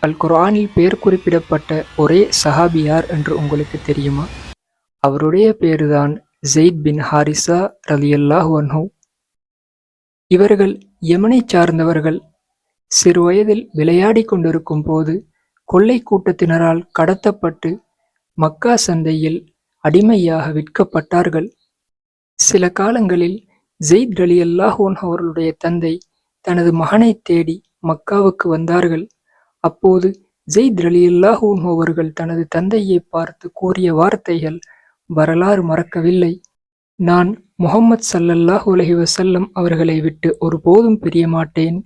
அல் குர்ஆனில் பெயர் குறிப்பிடப்பட்ட ஒரே சஹாபி யார் என்று உங்களுக்கு தெரியுமா? அவருடைய பேருதான் ஸெய்த் பின் ஹாரிஸா ரலியல்லாஹு அன்ஹு. இவர்கள் யமனைச் சார்ந்தவர்கள். சிறுவயதில் விளையாடிக் கொண்டிருக்கும் போது கொள்ளை கூட்டத்தினரால் கடத்தப்பட்டு மக்கா சந்தையில் அடிமையாக விற்கப்பட்டார்கள். சில காலங்களில் ஸெய்த் ரலியல்லாஹு அன்ஹு அவர்களுடைய தந்தை தனது மகனைத் தேடி மக்காவுக்கு வந்தார்கள். அப்போது ஸெய்த் ரலியல்லாஹு அன்ஹு அவர்கள் தனது தந்தையைப் பார்த்து கூறிய வார்த்தைகள் வரலாறு மறக்கவில்லை. நான் முஹம்மது ஸல்லல்லாஹு அலைஹி வஸல்லம் அவர்களை விட்டு ஒருபோதும் பிரிய மாட்டேன்.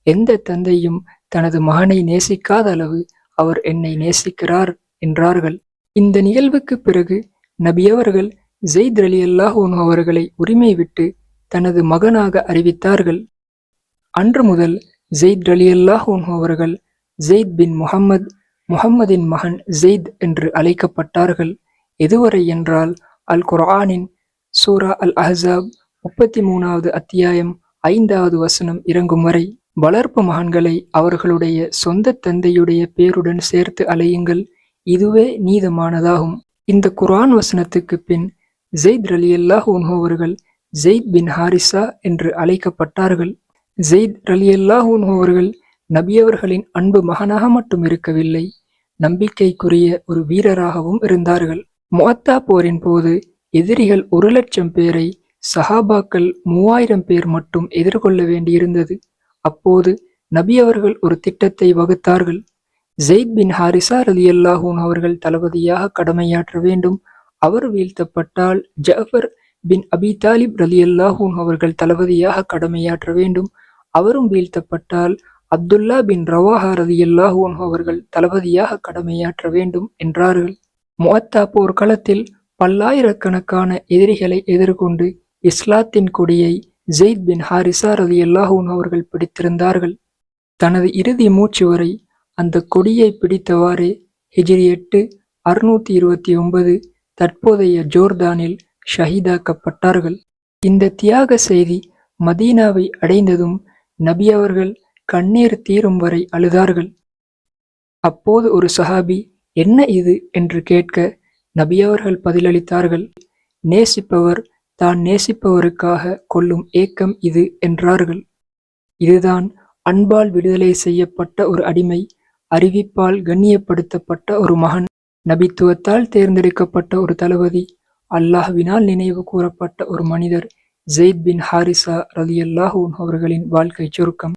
எந்த தந்தையும் தனது மகனை நேசிக்காத அளவு அவர் என்னை நேசிக்கிறார் என்றார்கள். இந்த நிகழ்வுக்குப் பிறகு நபியவர்கள் ஸெய்த் ரலியல்லாஹு அன்ஹு அவர்களை உரிமை விட்டு தனது மகனாக அறிவித்தார்கள். அன்று முதல் ஸெய்த் ரலியல்லாஹு அன்ஹு அவர்கள் ஸெய்த் பின் முஹம்மது, முஹம்மதின் மகன் ஸெய்த் என்று அழைக்கப்பட்டார்கள். எதுவரை என்றால் அல் குர்ஆனின் சூரா அல் அஹ்ஸாப் 33வது அத்தியாயம் 5வது வசனம் இறங்கும் வரை. வளர்ப்பு மகன்களை அவர்களுடைய சொந்த தந்தையுடைய பேருடன் சேர்த்து அழையுங்கள், இதுவே நீதமானதாகும். இந்த குர்ஆன் வசனத்துக்கு பின் ஸெய்த் ரலியல்லாஹு அன்ஹு அவர்கள் ஸெய்த் பின் ஹாரிஸா என்று அழைக்கப்பட்டார்கள். ஸெய்த் ரலியல்லாஹு அன்ஹு அவர்கள் நபியவர்களின் அன்பு மகனாக மட்டும் இருக்கவில்லை, நம்பிக்கைக்குரிய ஒரு வீரராகவும் இருந்தார்கள். முஅத்தா போரின் போது எதிரிகள் 1,00,000 பேரை சஹாபாக்கள் 3000 பேர் மட்டும் எதிர்கொள்ள வேண்டியிருந்தது. அப்போது நபியவர்கள் ஒரு திட்டத்தை வகுத்தார்கள். ஸெய்த் பின் ஹாரிஸா ரலியல்லாஹு அன்ஹு அவர்கள் தளபதியாக கடமையாற்ற வேண்டும். அவர் வீழ்த்தப்பட்டால் ஜஅஃபர் பின் அபி தாலிப் ரலியல்லாஹு அன்ஹு அவர்கள் தளபதியாக கடமையாற்ற வேண்டும். அவரும் வீழ்த்தப்பட்டால் அப்துல்லா பின் ரவாஹா ரலியல்லாஹு அன்ஹு அவர்கள் தளபதியாக கடமையாற்ற வேண்டும் என்றார்கள். முஅத்தா போர்க்களத்தில் பல்லாயிரக்கணக்கான எதிரிகளை எதிர்கொண்டு இஸ்லாத்தின் கொடியை ஸெய்த் பின் ஹாரிஸா ரலியல்லாஹு அன்ஹு அவர்கள் பிடித்திருந்தார்கள். தனது இறுதி மூச்சு வரை அந்த கொடியை பிடித்தவாறே ஹிஜ்ரி 8 629 தற்போதைய ஜோர்தானில் ஷஹீதாக்கப்பட்டார்கள். இந்த தியாக செய்தி மதீனாவை அடைந்ததும் நபி அவர்கள் கண்ணீர் தீரும் வரை அழுதார்கள். அப்போது ஒரு சஹாபி என்ன இது என்று கேட்க நபியவர்கள் பதிலளித்தார்கள், நேசிப்பவர் தான் நேசிப்பவருக்காக கொள்ளும் ஏக்கம் இது என்றார்கள். இதுதான் அன்பால் விடுதலை செய்யப்பட்ட ஒரு அடிமை, அறிவிப்பால் கண்ணியப்படுத்தப்பட்ட ஒரு மகன், நபித்துவத்தால் தேர்ந்தெடுக்கப்பட்ட ஒரு தளபதி, அல்லாஹ்வினால் நினைவு கூறப்பட்ட ஒரு மனிதர், ஸெய்த் பின் ஹாரிஸா ரலியல்லாஹு அன்ஹு அவர்களின் வாழ்க்கை சுருக்கம்.